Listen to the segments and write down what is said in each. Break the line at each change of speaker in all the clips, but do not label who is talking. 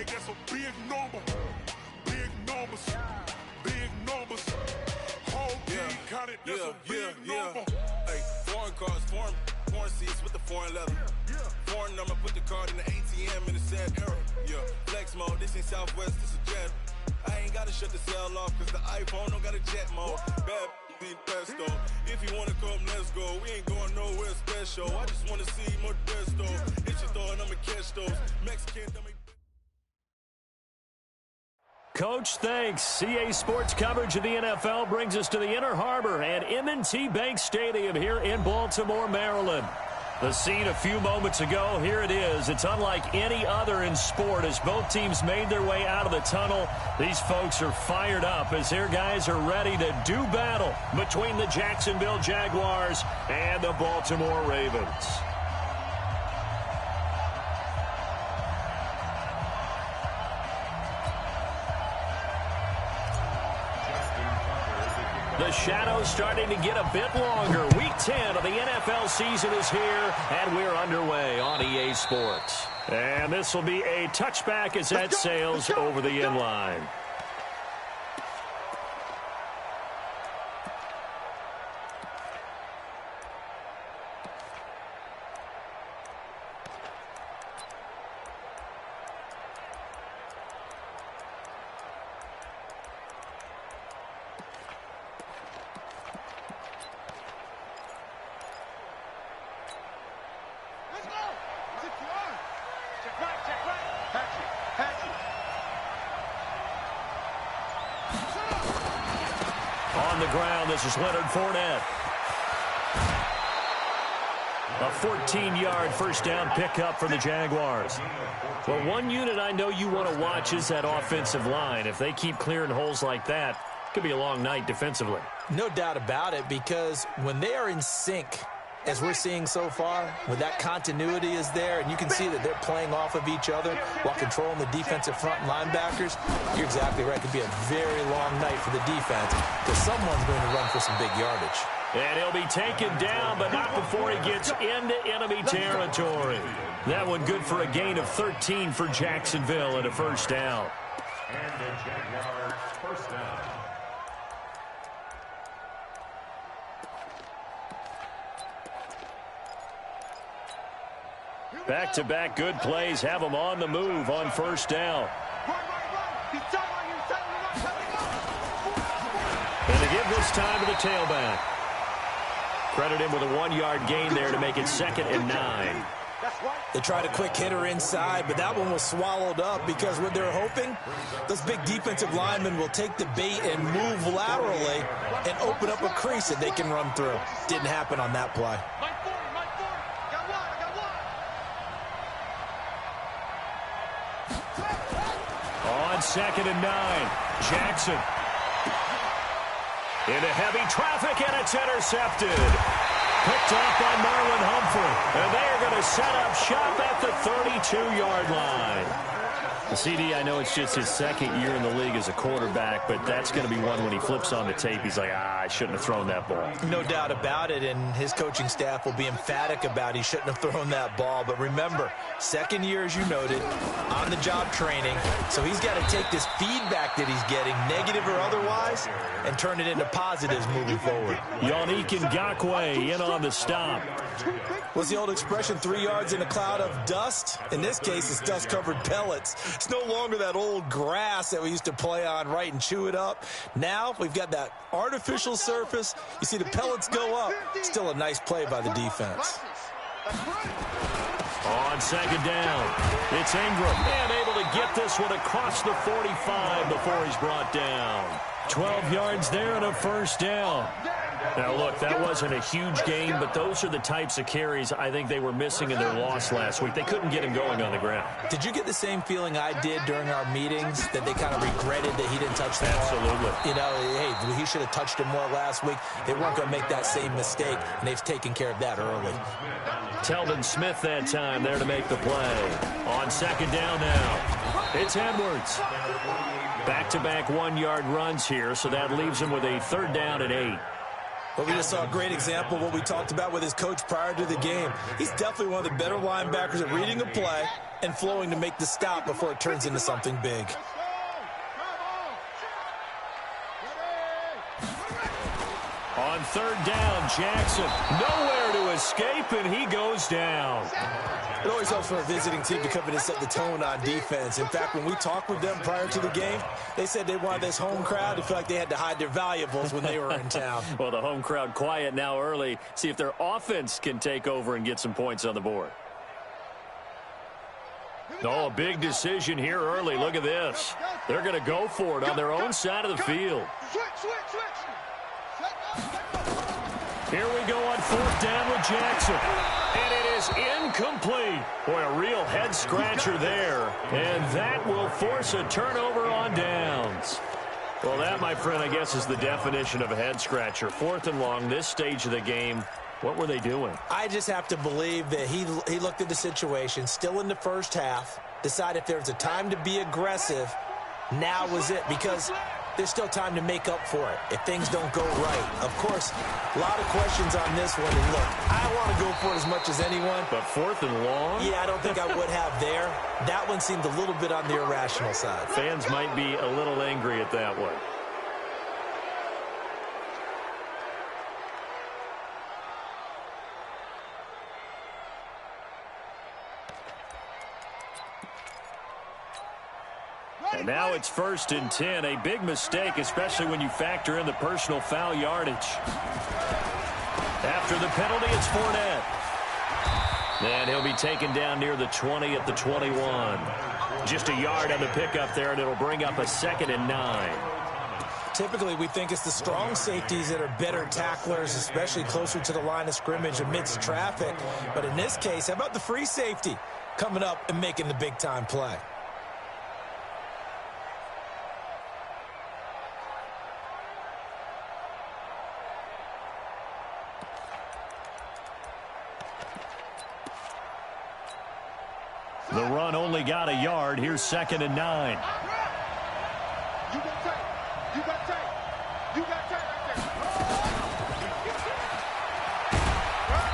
that's a big number. Big numbers. Big numbers. Whole team counted, that's a big number.
Hey, foreign cars, foreign seats with the foreign leather. Foreign number, put the card in the ATM in the sad era. Yeah, flex mode, this ain't Southwest, this is Jet. I ain't gotta shut the cell off, cause the iPhone don't got a jet mode. Bad be pesto. If you wanna come, let's go. We ain't going nowhere special. I just wanna see more Modesto. Hit your throw and I'ma catch those. Mexican,
Coach, thanks. CA Sports coverage of the NFL brings us to the Inner Harbor and M&T Bank Stadium here in Baltimore, Maryland. The scene a few moments ago, here it is. It's unlike any other in sport as both teams made their way out of the tunnel. These folks are fired up as their guys are ready to do battle between the Jacksonville Jaguars and the Baltimore Ravens. The shadow's starting to get a bit longer. Week 10 of the NFL season is here, and we're underway on EA Sports. And this will be a touchback as that sails over the end line. On the ground, this is Leonard Fournette. A 14-yard first down pickup for the Jaguars. Well, one unit I know you want to watch is that offensive line. If they keep clearing holes like that, it could be a long night defensively.
No doubt about it, because when they are in sync, as we're seeing so far, when that continuity is there, and you can see that they're playing off of each other while controlling the defensive front linebackers, you're exactly right. It could be a very long night for the defense because someone's going to run for some big yardage.
And he'll be taken down, but not before he gets into enemy territory. That one good for a gain of 13 for Jacksonville and a first down.
And the Jaguars first down.
Back-to-back good plays have them on the move on first down. And they give this time to the tailback. Credit him with a 1-yard gain there to make it 2nd and 9.
They tried a quick hitter inside, but that one was swallowed up because what they're hoping, those big defensive linemen will take the bait and move laterally and open up a crease that they can run through. Didn't happen on that play.
On 2nd and 9, Jackson. Into heavy traffic, and it's intercepted. Picked off by Marlon Humphrey. And they are going to set up shop at the 32-yard line. The CD, I know it's just his 2nd year in the league as a quarterback, but that's going to be one when he flips on the tape, he's like, I shouldn't have thrown that ball.
No doubt about it, and his coaching staff will be emphatic about he shouldn't have thrown that ball. But remember, 2nd year, as you noted, on-the-job training, so he's got to take this feedback that he's getting, negative or otherwise, and turn it into positives moving forward.
Yannick Ngakoue in on the stop.
What's the old expression, 3 yards in a cloud of dust? In this case, it's dust-covered pellets. It's no longer that old grass that we used to play on, right, and chew it up. Now we've got that artificial surface. You see the pellets go up. Still a nice play by the defense.
On 2nd down, it's Ingram. And able to get this one across the 45 before he's brought down. 12 yards there and a first down. Now, look, that wasn't a huge game, but those are the types of carries I think they were missing in their loss last week. They couldn't get him going on the ground.
Did you get the same feeling I did during our meetings, that they kind of regretted that he didn't touch the ball?
Absolutely.
You know, hey, he should have touched him more last week. They weren't going to make that same mistake, and they've taken care of that early.
Telvin Smith that time there to make the play. On 2nd down now, it's Edwards. Back-to-back 1-yard runs here, so that leaves him with a 3rd down and 8.
Well, we just saw a great example of what we talked about with his coach prior to the game. He's definitely one of the better linebackers at reading a play and flowing to make the stop before it turns into something big.
On third down, Jackson nowhere to escape, and he goes down.
It always helps for a visiting team to come in and set the tone on defense. In fact, when we talked with them prior to the game, they said they wanted this home crowd to feel like they had to hide their valuables when they were in town.
Well, the home crowd quiet now early. See if their offense can take over and get some points on the board. Oh, a big decision here early. Look at this. They're going to go for it on their own side of the field. Here we go on fourth down with Jackson. And it is incomplete. Boy, a real head-scratcher there. And that will force a turnover on downs. Well, that, my friend, I guess is the definition of a head-scratcher. Fourth and long, this stage of the game. What were they doing?
I just have to believe that he looked at the situation, still in the first half, decided if there was a time to be aggressive, now was it, because there's still time to make up for it if things don't go right. Of course, a lot of questions on this one. And look, I want to go for it as much as anyone.
But fourth and long?
Yeah, I don't think I would have there. That one seemed a little bit on the irrational side.
Fans might be a little angry at that one. And now it's 1st and 10. A big mistake, especially when you factor in the personal foul yardage. After the penalty, it's Fournette. And he'll be taken down near the 20 at the 21. Just a yard on the pickup there, and it'll bring up a 2nd and 9.
Typically, we think it's the strong safeties that are better tacklers, especially closer to the line of scrimmage amidst traffic. But in this case, how about the free safety coming up and making the big-time play?
The run only got a yard. Here's 2nd and 9.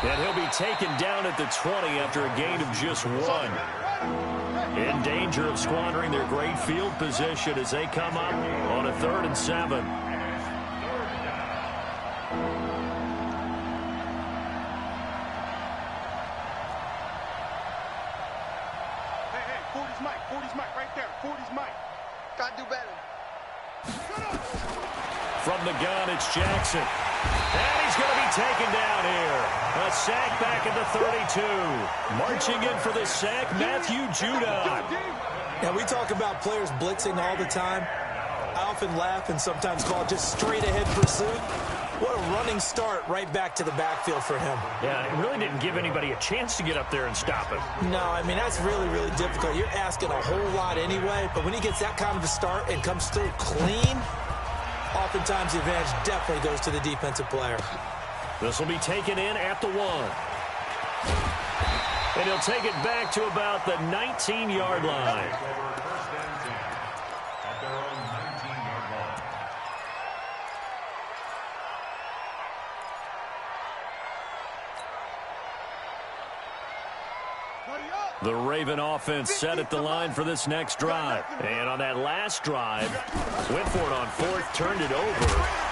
And he'll be taken down at the 20 after a gain of just 1. In danger of squandering their great field position as they come up on a 3rd and 7. From the gun, it's Jackson. And he's going to be taken down here. A sack back at the 32. Marching in for the sack, Matthew Judon.
Now, we talk about players blitzing all the time. I often laugh and sometimes call it just straight-ahead pursuit. What a running start right back to the backfield for him.
Yeah, it really didn't give anybody a chance to get up there and stop him.
No, I mean, that's really, really difficult. You're asking a whole lot anyway, but when he gets that kind of a start and comes through clean, oftentimes the advantage definitely goes to the defensive player.
This will be taken in at the 1. And he'll take it back to about the 19-yard line. The Raven offense set at the line for this next drive. And on that last drive, went for it on 4th, turned it over.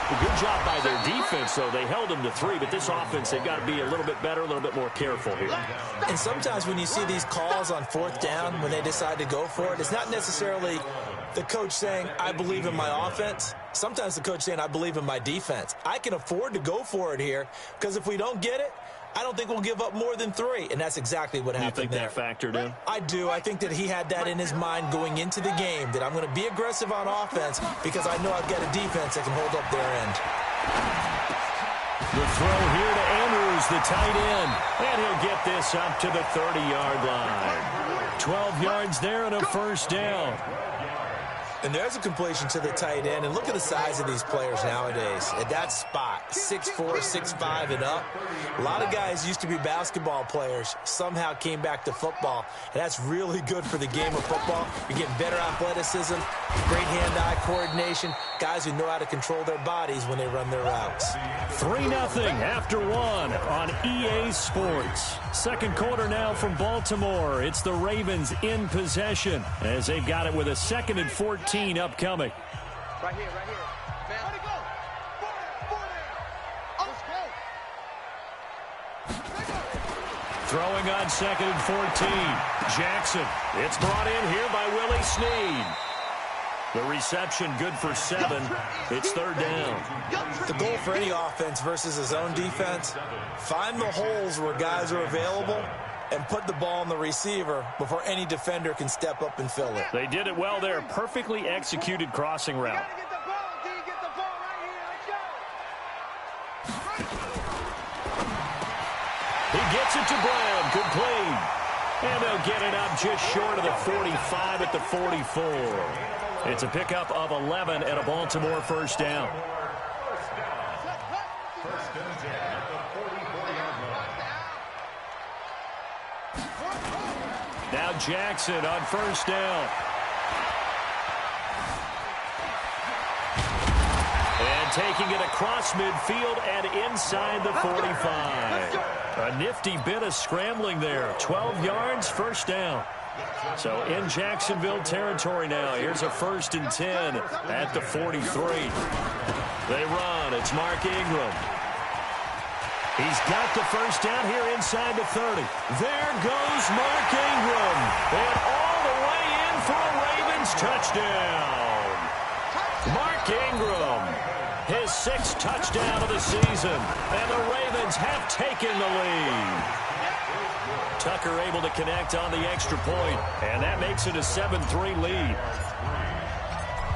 A good job by their defense, though. They held them to 3, but this offense, they've got to be a little bit better, a little bit more careful here.
And sometimes when you see these calls on 4th down, when they decide to go for it, it's not necessarily the coach saying, I believe in my offense. Sometimes the coach saying, I believe in my defense. I can afford to go for it here, because if we don't get it, I don't think we'll give up more than 3, and that's exactly what happened there.
You think that factored in?
I do. I think that he had that in his mind going into the game, that I'm going to be aggressive on offense because I know I've got a defense that can hold up their end.
The throw here to Andrews, the tight end, and he'll get this up to the 30-yard line. 12 yards there and a 1st down.
And there's a completion to the tight end. And look at the size of these players nowadays. At that spot, 6'4", 6'5", and up. A lot of guys used to be basketball players, somehow came back to football. And that's really good for the game of football. You're getting better athleticism, great hand-eye coordination, guys who know how to control their bodies when they run their routes.
3-0 after one on EA Sports. Second quarter now from Baltimore. It's the Ravens in possession as they've got it with a 2nd and 14 upcoming.
Right here, right here. Man, let it go. Four there. Let's go.
Throwing on 2nd and 14. Jackson. It's brought in here by Willie Snead. The reception good for 7. It's 3rd down.
The goal for any offense versus his own defense, find the holes where guys are available and put the ball on the receiver before any defender can step up and fill it.
They did it well there. Perfectly executed crossing route.
Get the ball, D. Get the ball right here. Let's go.
He gets it to Brown. Complete. And they'll get it up just short of the 45 at the 44. It's a pickup of 11 and a Baltimore first down.
First and 10 at the 44-yard line.
Now Jackson on first down. And taking it across midfield and inside the 45. A nifty bit of scrambling there. 12 yards, first down. So in Jacksonville territory now. Here's a 1st and 10 at the 43. They run. It's Mark Ingram. He's got the first down here inside the 30. There goes Mark Ingram. And all the way in for a Ravens touchdown. Mark Ingram, his 6th touchdown of the season. And the Ravens have taken the lead. Tucker able to connect on the extra point, and that makes it a 7-3 lead.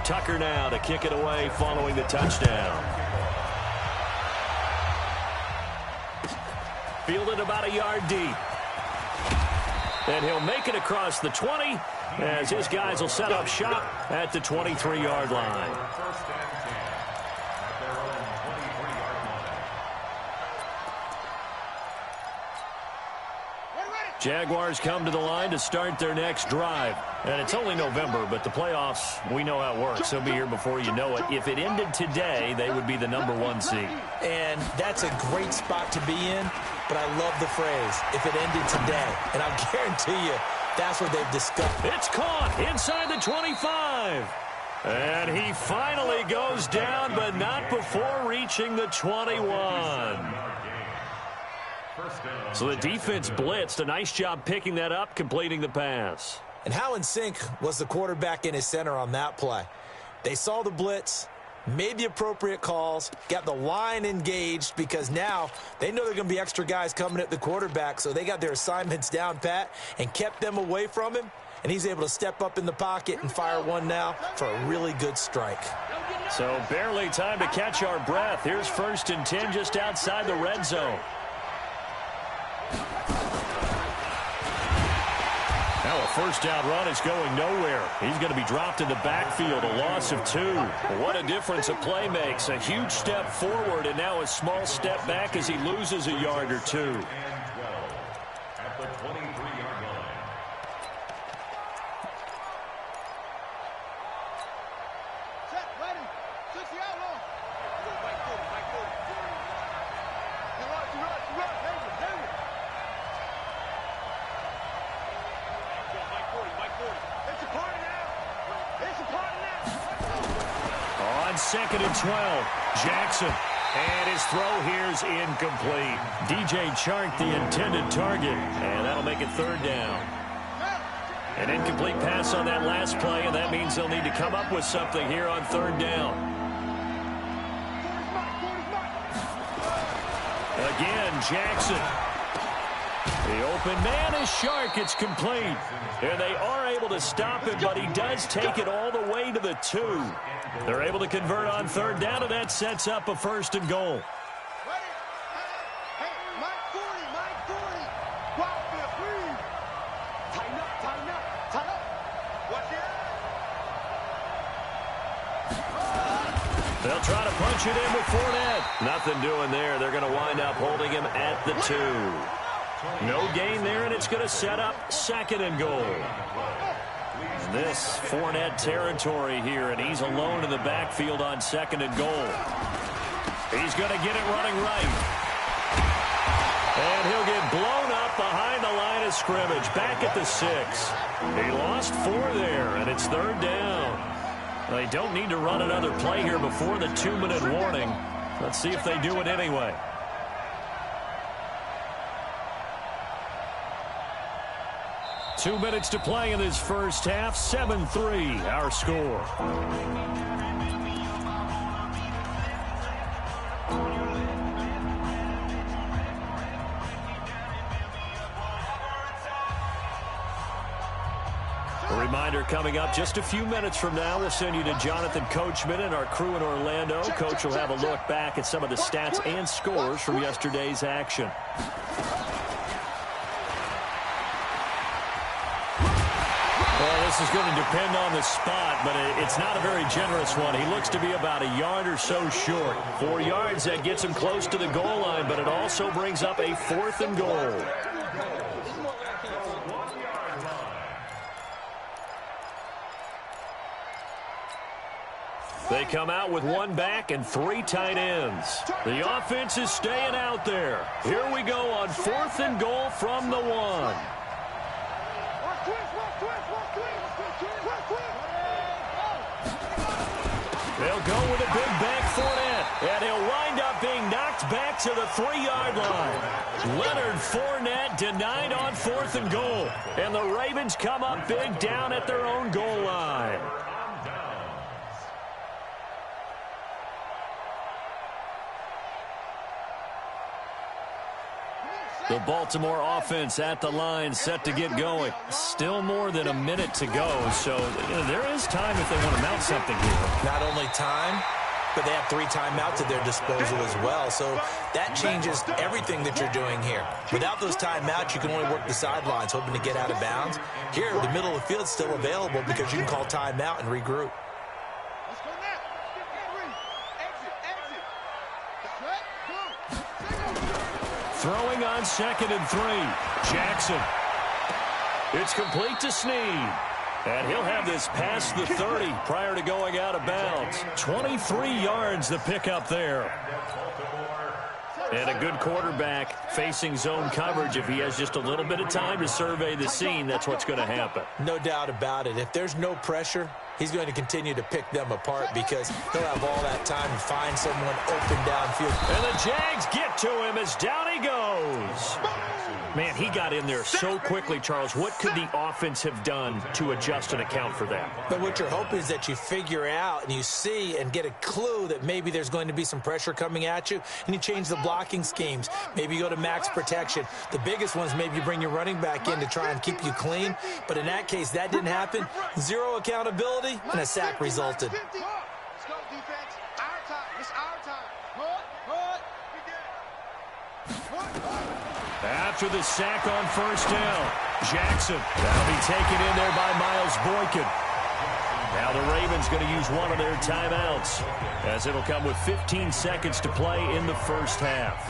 Tucker now to kick it away following the touchdown. Fielded about a yard deep. And he'll make it across the 20 as his guys will set up shop at the 23-yard line.
First and 10 at their own 23-yard line.
Jaguars come to the line to start their next drive. And it's only November, but the playoffs, we know how it works. They'll be here before you know it. If it ended today, they would be the #1 seed.
And that's a great spot to be in, but I love the phrase, if it ended today. And I'll guarantee you, that's what they've discussed.
It's caught inside the 25. And he finally goes down, but not before reaching the 21. So the defense blitzed. A nice job picking that up, completing the pass.
And how in sync was the quarterback and his center on that play? They saw the blitz, made the appropriate calls, got the line engaged because now they know there are going to be extra guys coming at the quarterback, so they got their assignments down pat and kept them away from him, and he's able to step up in the pocket and fire one now for a really good strike.
So barely time to catch our breath. Here's 1st and 10 just outside the red zone. Now a first down run is going nowhere. He's going to be dropped in the backfield, a loss of 2. What a difference a play makes. A huge step forward and now a small step back as he loses a yard or 2.
And 12 at the 23-yard line.
Set, ready. 60 out long.
On 2nd and 12, Jackson. And his throw here's incomplete. DJ Chark, the intended target. And that'll make it 3rd down. An incomplete pass on that last play, and that means they'll need to come up with something here on 3rd down. Again, Jackson. The open man is Chark. It's complete. And they are able to stop him, but he does take it all the way to the 2. They're able to convert on 3rd down, and that sets up a 1st and goal.
Hey, Mike 40, Mike 40. Wow, please. Tighten up, tighten up, tighten up. Watch it.
They'll try to punch it in with Fournette. Nothing doing there. They're going to wind up holding him at the 2. No gain there, and it's going to set up 2nd and goal. And this Fournette territory here, and he's alone in the backfield on 2nd and goal. He's going to get it running right. And he'll get blown up behind the line of scrimmage, back at the 6. He lost 4 there, and it's 3rd down. They don't need to run another play here before the 2-minute warning. Let's see if they do it anyway. Two minutes to play in this first half. 7-3, our score. A reminder coming up just a few minutes from now, we'll send you to Jonathan Coachman and our crew in Orlando. Coach will have a look back at some of the stats and scores from yesterday's action. Well, this is going to depend on the spot, but it's not a very generous one. He looks to be about a yard or so short. 4 yards, that gets him close to the goal line, but it also brings up a 4th and goal. They come out with 1 back and 3 tight ends. The offense is staying out there. Here we go on 4th and goal from the 1. They'll go with a big back Fournette, and he'll wind up being knocked back to the 3-yard line. Leonard Fournette denied on 4th and goal, and the Ravens come up big down at their own goal line. The Baltimore offense at the line, set to get going. Still more than a minute to go, so there is time if they want to mount something here.
Not only time, but they have 3 timeouts at their disposal as well, so that changes everything that you're doing here. Without those timeouts, you can only work the sidelines, hoping to get out of bounds. Here, the middle of the field is still available because you can call timeout and regroup.
Throwing on 2nd and 3. Jackson. It's complete to Snead. And he'll have this past the 30 prior to going out of bounds. 23 yards the pickup there. And a good quarterback facing zone coverage. If he has just a little bit of time to survey the scene, that's what's going to happen.
No doubt about it. If there's no pressure, he's going to continue to pick them apart because he'll have all that time to find someone open downfield.
And the Jags get to him as down he goes. Man, he got in there so quickly, Charles. What could the offense have done to adjust and account for that?
But what you're hoping is that you figure out and you see and get a clue that maybe there's going to be some pressure coming at you, and you change the blocking schemes. Maybe you go to max protection. The biggest ones, maybe you bring your running back in to try and keep you clean. But in that case, that didn't happen. 0 accountability, and a sack resulted.
Let's go, defense. Our time. It's our time.
After the sack on 1st down, Jackson. That'll be taken in there by Miles Boykin. Now the Ravens going to use one of their timeouts, as it'll come with 15 seconds to play in the first half.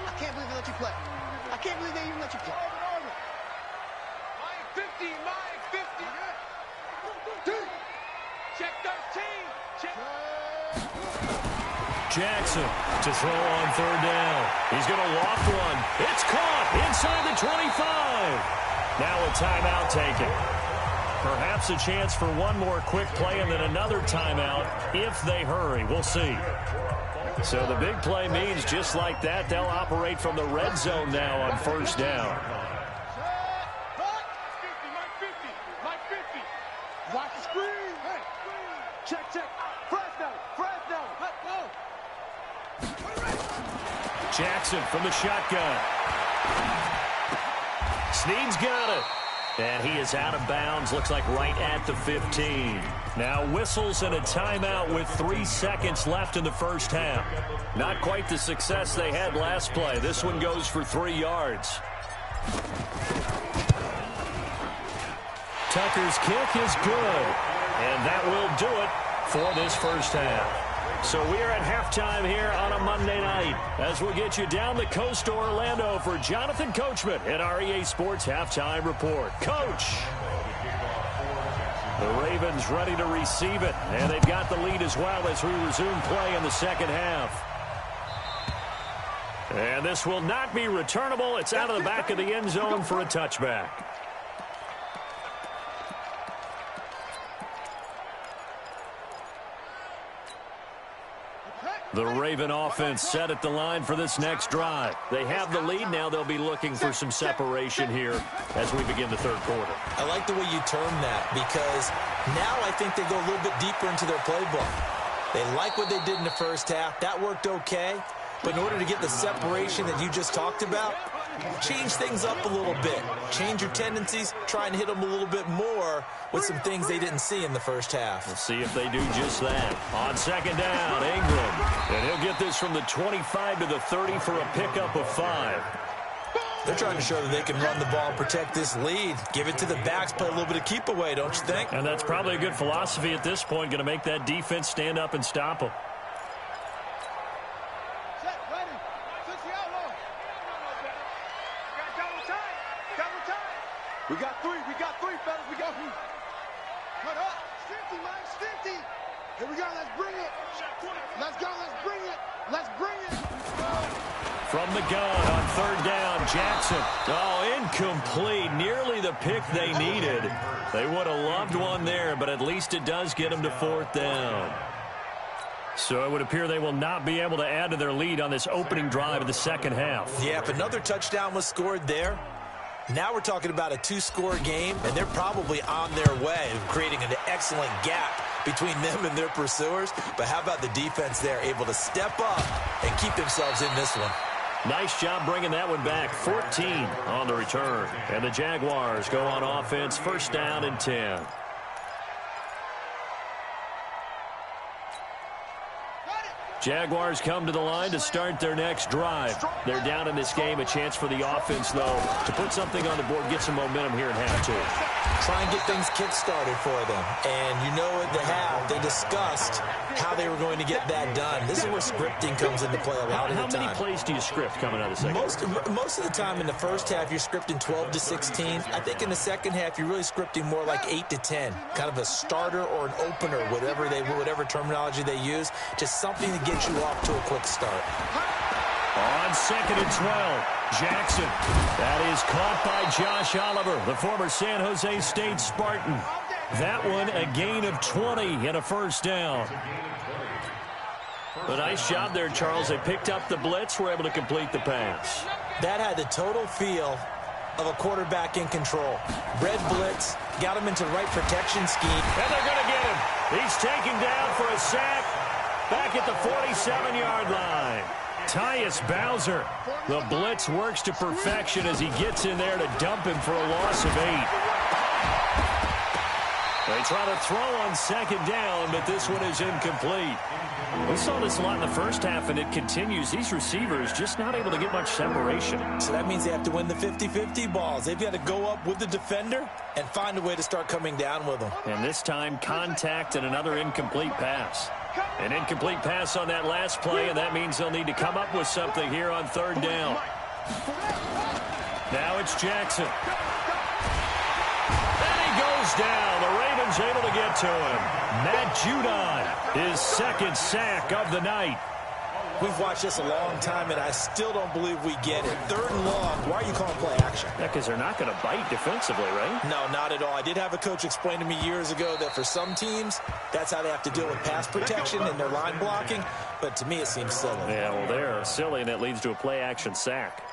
I can't believe they let you play. I can't believe they even let you play. Mine 50, mine 50. Check 13. Check.
Jackson to throw on 3rd down. He's going to loft one. It's caught inside the 25. Now a timeout taken. Perhaps a chance for one more quick play and then another timeout if they hurry. We'll see. So the big play means just like that, they'll operate from the red zone now on 1st down.
Watch the screen. Hey. Check, check. Fresno. Let's go.
Jackson from the shotgun. Snead's got it. And he is out of bounds, looks like right at the 15. Now whistles and a timeout with 3 seconds left in the first half. Not quite the success they had last play. This one goes for 3 yards. Tucker's kick is good. And that will do it for this first half. So we are at halftime here on a Monday night as we'll get you down the coast to Orlando for Jonathan Coachman at our EA Sports Halftime Report. Coach! The Ravens ready to receive it, and they've got the lead as well as we resume play in the second half. And this will not be returnable. It's out of the back of the end zone for a touchback. The Raven offense set at the line for this next drive. They have the lead. Now they'll be looking for some separation here as we begin the third quarter.
I like the way you term that because now I think they go a little bit deeper into their playbook. They like what they did in the first half. That worked okay. But in order to get the separation that you just talked about, change things up a little bit. Change your tendencies. Try and hit them a little bit more with some things they didn't see in the first half.
We'll see if they do just that. On second down, Ingram. And he'll get this from the 25 to the 30 for a pickup of 5.
They're trying to show that they can run the ball and protect this lead. Give it to the backs, play a little bit of keep away, don't you think?
And that's probably a good philosophy at this point, going to make that defense stand up and stop them.
We got three, fellas. We got three. Cut up. Stinty, man, stinty. Here we go. Let's bring it. Let's go. Let's bring it. Let's bring it.
From the gun on third down, Jackson. Oh, incomplete. Nearly the pick they needed. They would have loved one there, but at least it does get them to fourth down. So it would appear they will not be able to add to their lead on this opening drive of the second half.
Yeah, if another touchdown was scored there, now we're talking about a 2-score game, and they're probably on their way of creating an excellent gap between them and their pursuers. But how about the defense there, able to step up and keep themselves in this one?
Nice job bringing that one back. 14 on the return. And the Jaguars go on offense, first down and 10. Jaguars come to the line to start their next drive. They're down in this game. A chance for the offense, though, to put something on the board, get some momentum here in half two.
Try and get things kick-started for them. And you know at the half, they discussed how they were going to get that done. This is where scripting comes into play a lot of the time.
How many plays do you script coming out of the second?
Most of the time in the first half, you're scripting 12 to 16. I think in the second half, you're really scripting more like 8 to 10. Kind of a starter or an opener, whatever terminology they use. Just something to get you off to a quick start.
On second and 12, Jackson. That is caught by Josh Oliver, the former San Jose State Spartan. That one a gain of 20 and a first down. A nice job there, Charles. They picked up the blitz, were able to complete the pass.
That had the total feel of a quarterback in control. Red blitz, got him into the right protection scheme.
And they're going to get him. He's taken down for a sack back at the 47-yard line. Tyus Bowser. The blitz works to perfection as he gets in there to dump him for a loss of 8. They try to throw on second down, but this one is incomplete. We saw this a lot in the first half, and it continues. These receivers just not able to get much separation.
So that means they have to win the 50-50 balls. They've got to go up with the defender and find a way to start coming down with them.
And this time, contact and another incomplete pass. An incomplete pass on that last play, and that means they'll need to come up with something here on third down. Now it's Jackson. And he goes down. The Ravens able to get to him. Matt Judon, his second sack of the night.
We've watched this a long time, and I still don't believe we get it. Third and long, why are you calling play action?
Yeah, because they're not going to bite defensively, right?
No, not at all. I did have a coach explain to me years ago that for some teams, that's how they have to deal with pass protection and their line blocking. But to me, it seems silly.
Yeah, well, they're silly, and it leads to a play action sack.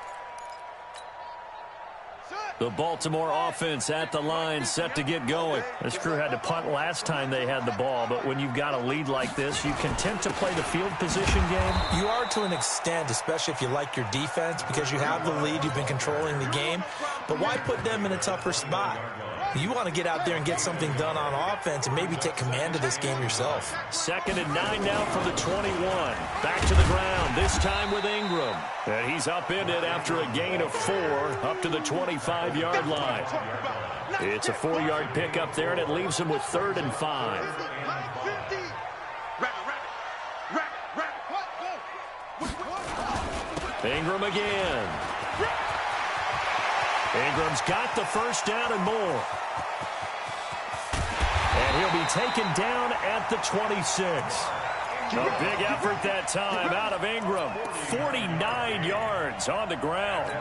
The Baltimore offense at the line, set to get going. This crew had to punt last time they had the ball, but when you've got a lead like this, you content to play the field position game?
You are to an extent, especially if you like your defense, because you have the lead, you've been controlling the game. But why put them in a tougher spot? You want to get out there and get something done on offense and maybe take command of this game yourself.
2nd and 9 now from the 21. Back to the ground, this time with Ingram. And he's upended after a gain of 4 up to the 25-yard line. It's a 4-yard pickup there, and it leaves him with 3rd and 5. Ingram again. Ingram's got the first down and more. And he'll be taken down at the 26. A big effort that time out of Ingram. 49 yards on the ground.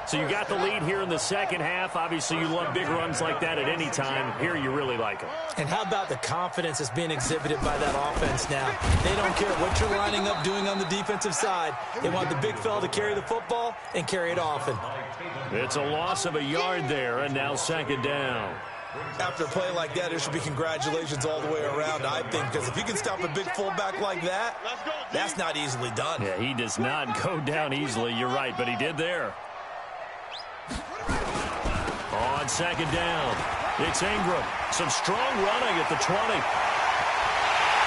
So you got the lead here in the second half. Obviously, you love big runs like that at any time. Here, you really like them.
And how about the confidence that's being exhibited by that offense now? They don't care what you're lining up doing on the defensive side. They want the big fella to carry the football and carry it often.
It's a loss of a yard there, and now 2nd down.
After a play like that, there should be congratulations all the way around, I think, because if you can stop a big fullback like that, that's not easily done.
Yeah, he does not go down easily. You're right, but he did there. On 2nd down, it's Ingram. Some strong running at the 20.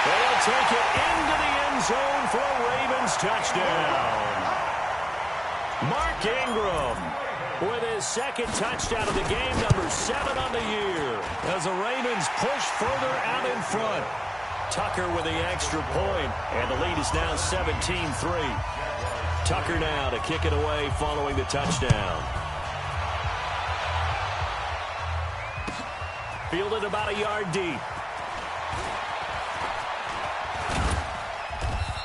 They'll take it into the end zone for a Ravens touchdown. Mark Ingram with his 2nd touchdown of the game, number 7 on the year, as the Ravens push further out in front. Tucker with the extra point, and the lead is now 17-3. Tucker now to kick it away following the touchdown. Fielded about a yard deep.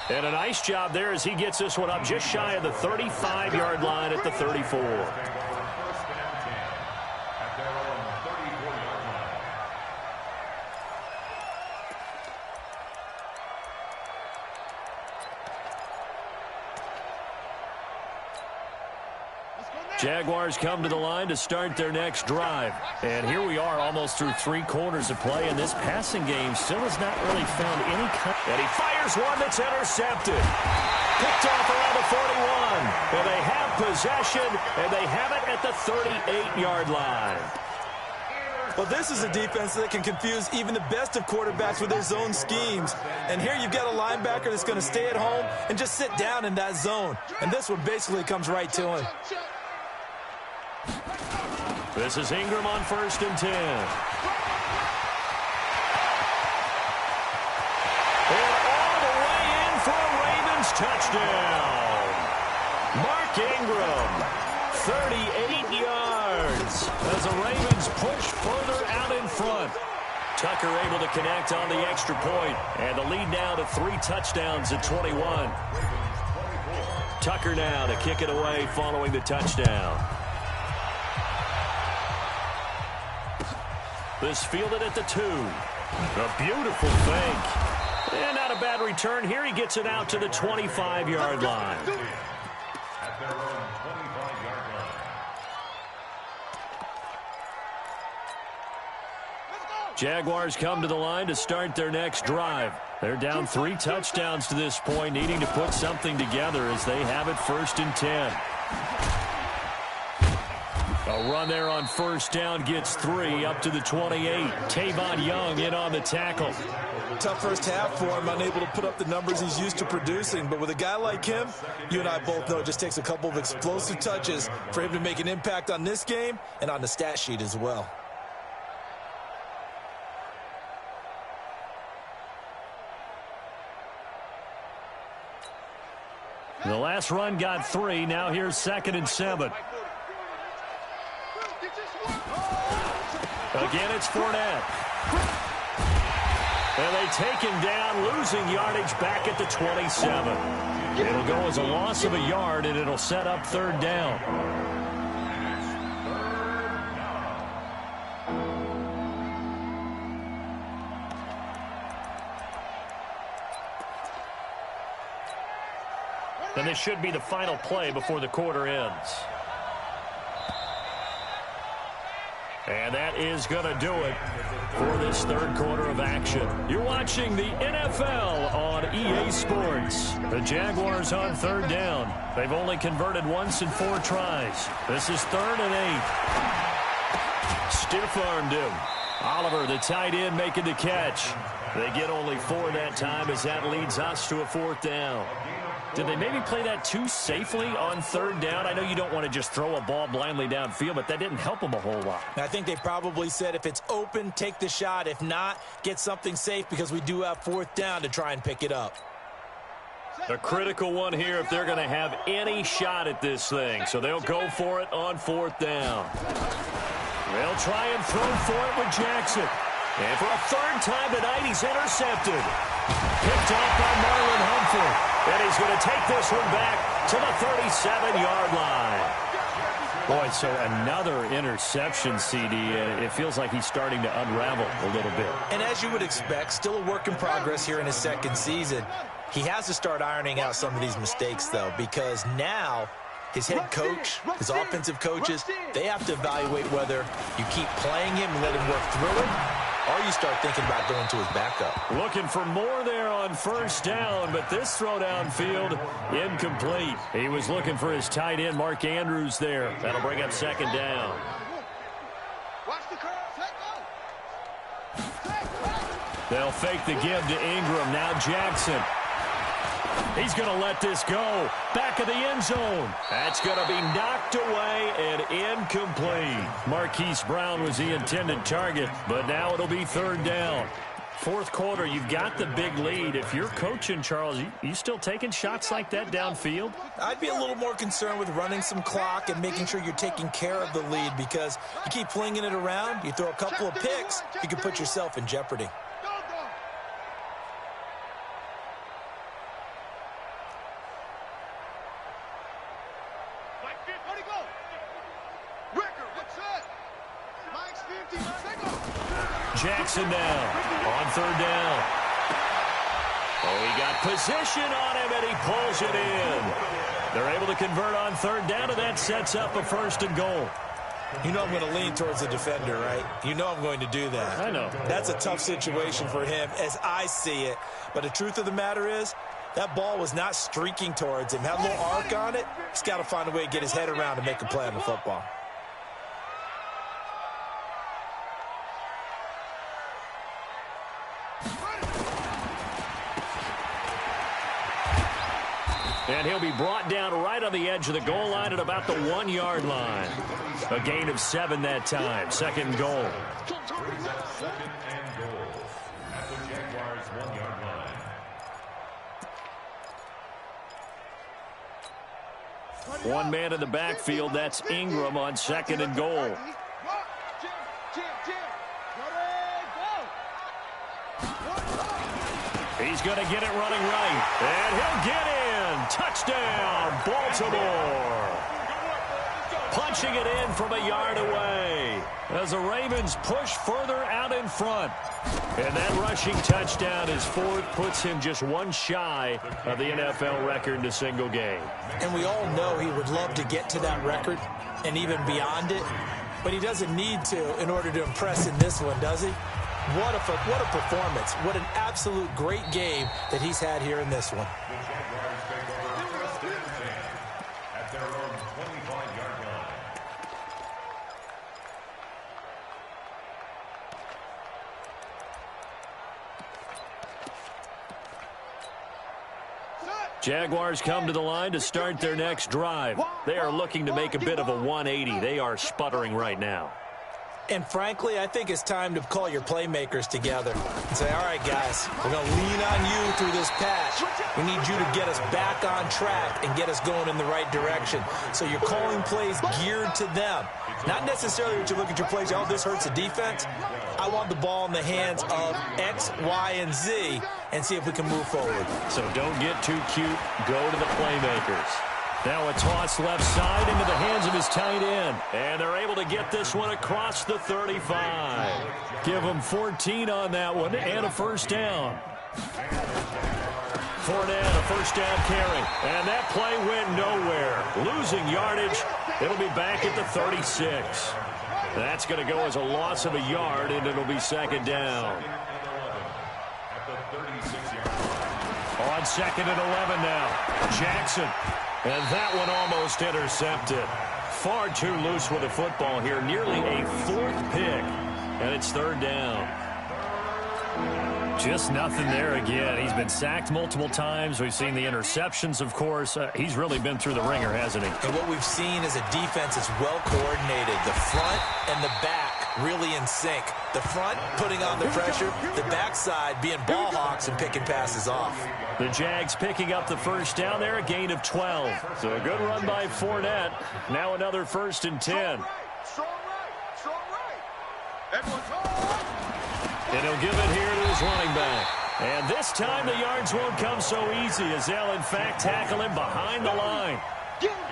And a nice job there as he gets this one up just shy of the 35-yard line at the 34. Jaguars come to the line to start their next drive. And here we are almost through 3 quarters of play, and this passing game still has not really found any kind. And he fires one that's intercepted. Picked off around the 41. And they have possession, and they have it at the 38-yard line.
Well, this is a defense that can confuse even the best of quarterbacks with their zone schemes. And here you've got a linebacker that's going to stay at home and just sit down in that zone. And this one basically comes right to him.
This is Ingram on 1st and 10. And all the way in for a Ravens touchdown. Mark Ingram, 38 yards as the Ravens push further out in front. Tucker able to connect on the extra point, and the lead now to 3 touchdowns at 21. Tucker now to kick it away following the touchdown. This fielded at the 2. A beautiful fake. And not a bad return here. He gets it out to the 25-yard line.
At their own 25-yard line.
Jaguars come to the line to start their next drive. They're down 3 touchdowns to this point, needing to put something together as they have it 1st and 10. A run there on 1st down gets 3 up to the 28. Tavon Young in on the tackle.
Tough first half for him, unable to put up the numbers he's used to producing. But with a guy like him, you and I both know it just takes a couple of explosive touches for him to make an impact on this game and on the stat sheet as well.
The last run got 3. Now here's 2nd and 7. Again, it's Fournette. And they take him down, losing yardage back at the 27. It'll go as a loss of a yard, and it'll set up 3rd down. And this should be the final play before the quarter ends. And that is going to do it for this 3rd quarter of action. You're watching the NFL on EA Sports. The Jaguars on 3rd down. They've only converted once in 4 tries. This is 3rd and 8. Stiff-armed him. Oliver, the tight end, making the catch. They get only 4 that time as that leads us to a 4th down. Did they maybe play that too safely on 3rd down? I know you don't want to just throw a ball blindly downfield, but that didn't help them a whole lot.
I think they probably said if it's open, take the shot. If not, get something safe because we do have 4th down to try and pick it up.
A critical one here if they're going to have any shot at this thing. So they'll go for it on 4th down. They'll try and throw for it with Jackson. And for a 3rd time tonight, he's intercepted. Picked off by Marlon Humphrey. And he's going to take this one back to the 37-yard line. Boy, so another interception, CD. It feels like he's starting to unravel a little bit.
And as you would expect, still a work in progress here in his 2nd season. He has to start ironing out some of these mistakes, though, because now his head coach, his offensive coaches, they have to evaluate whether you keep playing him and let him work through it, or you start thinking about going to his backup.
Looking for more there on 1st down, but this throw downfield incomplete. He was looking for his tight end, Mark Andrews, there. That'll bring up 2nd down. They'll fake the give to Ingram. Now Jackson. He's going to let this go. Back of the end zone. That's going to be knocked away and incomplete. Marquise Brown was the intended target, but now it'll be 3rd down. 4th quarter, you've got the big lead. If you're coaching, Charles, you still taking shots like that downfield?
I'd be a little more concerned with running some clock and making sure you're taking care of the lead, because you keep flinging it around, you throw a couple of picks, you can put yourself in jeopardy.
Jackson now on 3rd down. Oh, he got position on him, and he pulls it in. They're able to convert on 3rd down, and that sets up a 1st and goal.
You know I'm going to lean towards the defender, right? You know I'm going to do that.
I know.
That's a tough situation for him as I see it. But the truth of the matter is, that ball was not streaking towards him. Had a little arc on it. He's got to find a way to get his head around and make a play on the football.
And he'll be brought down right on the edge of the goal line at about the 1-yard line. A gain of 7 that time. 2nd and goal.
2nd and goal at the Jaguars' 1-yard line.
One man in the backfield. That's Ingram on 2nd and goal. He's going to get it running right. And he'll get in. Touchdown, Baltimore. Punching it in from a yard away as the Ravens push further out in front. And that rushing touchdown is 4th, puts him just 1 shy of the NFL record in a single game.
And we all know he would love to get to that record and even beyond it, but he doesn't need to in order to impress in this one, does he? What a performance. What an absolute great game that he's had here in this one.
At their own 25-yard line.
Jaguars come to the line to start their next drive. They are looking to make a bit of a 180. They are sputtering right now.
And frankly, I think it's time to call your playmakers together and say, all right, guys, we're going to lean on you through this patch. We need you to get us back on track and get us going in the right direction. So you're calling plays geared to them. Not necessarily what you look at your plays, oh, this hurts the defense. I want the ball in the hands of X, Y, and Z and see if we can move forward.
So don't get too cute. Go to the playmakers. Now a toss left side into the hands of his tight end. And they're able to get this one across the 35. Give them 14 on that one and a 1st down. Fournette, a 1st down carry. And that play went nowhere. Losing yardage. It'll be back at the 36. That's going to go as a loss of a yard, and it'll be 2nd down. On 2nd and 11 now. Jackson. And that one almost intercepted. far too loose with the football here. Nearly a 4th pick, and it's 3rd down. Just nothing there again. He's been sacked multiple times. We've seen the interceptions, of course. He's really been through the ringer, hasn't he?
And what we've seen is a defense that's well coordinated. The front and the back really in sync. The front putting on the pressure, the backside being ball hawks and picking passes off.
The Jags picking up the 1st down there, a gain of 12. So a good run by Fournette. Now another 1st and 10.
Strong right. Everyone's home.
And he'll give it here to his running back. And this time the yards won't come so easy as they'll, in fact, tackle him behind the line.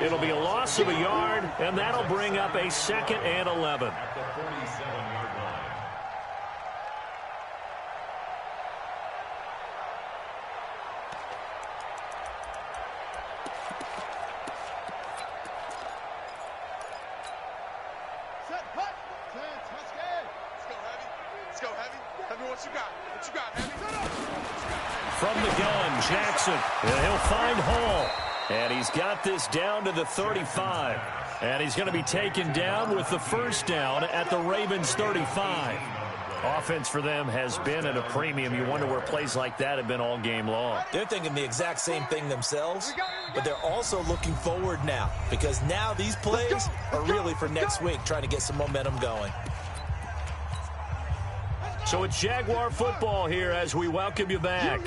It'll be a loss of a yard, and that'll bring up a 2nd and 11.
At the 47-yard line.
Set, hut. Fantastic. Let's go, Heavy. Let's go, Heavy. Heavy, what you got? What you got, Heavy? Set up.
From the gun, Jackson, and he'll find Hall. And he's got this down to the 35. And he's going to be taken down with the 1st down at the Ravens' 35. Offense for them has been at a premium. You wonder where plays like that have been all game long.
They're thinking the exact same thing themselves, but they're also looking forward now because now these plays are really for next week, trying to get some momentum going.
So it's Jaguar football here as we welcome you back.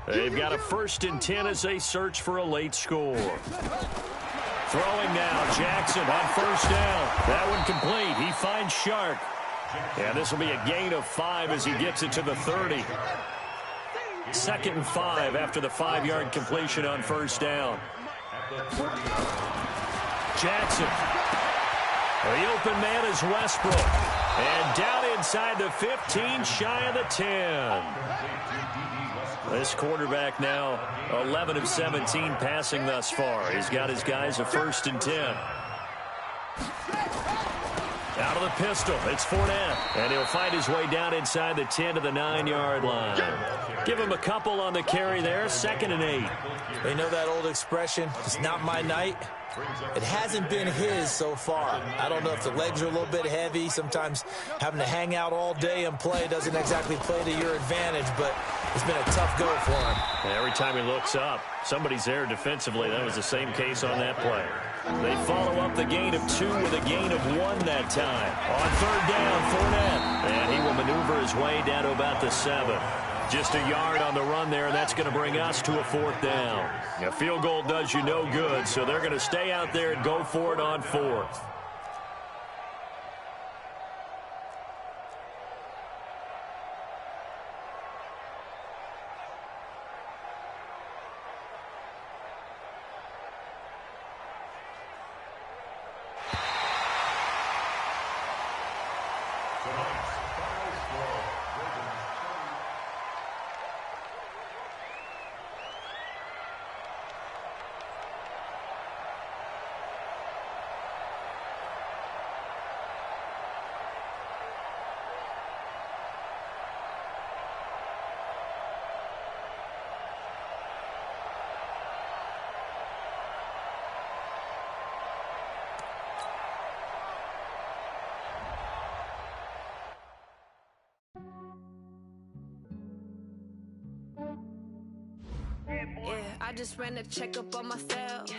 They've got a 1st and 10 as they search for a late score. Throwing now, Jackson on 1st down. That one complete. He finds Shark. And this will be a gain of 5 as he gets it to the 30. 2nd and 5 after the 5-yard completion on 1st down. Jackson. The open man is Westbrook. And down inside the 15, shy of the 10. This quarterback now 11 of 17 passing thus far. He's got his guys a 1st and 10. Out of the pistol, it's Fournette. And he'll find his way down inside the 10 to the 9-yard line. Give him a couple on the carry there, 2nd and 8.
They know that old expression, it's not my night. It hasn't been his so far. I don't know if the legs are a little bit heavy. Sometimes having to hang out all day and play doesn't exactly play to your advantage, but it's been a tough go for him.
And every time he looks up, somebody's there defensively. That was the same case on that play. They follow up the gain of 2 with a gain of 1 that time. On 3rd down, Fournette. And he will maneuver his way down to about the 7. Just a yard on the run there, and that's going to bring us to a 4th down. A field goal does you no good, so they're going to stay out there and go for it on 4th.
I just ran a checkup on myself.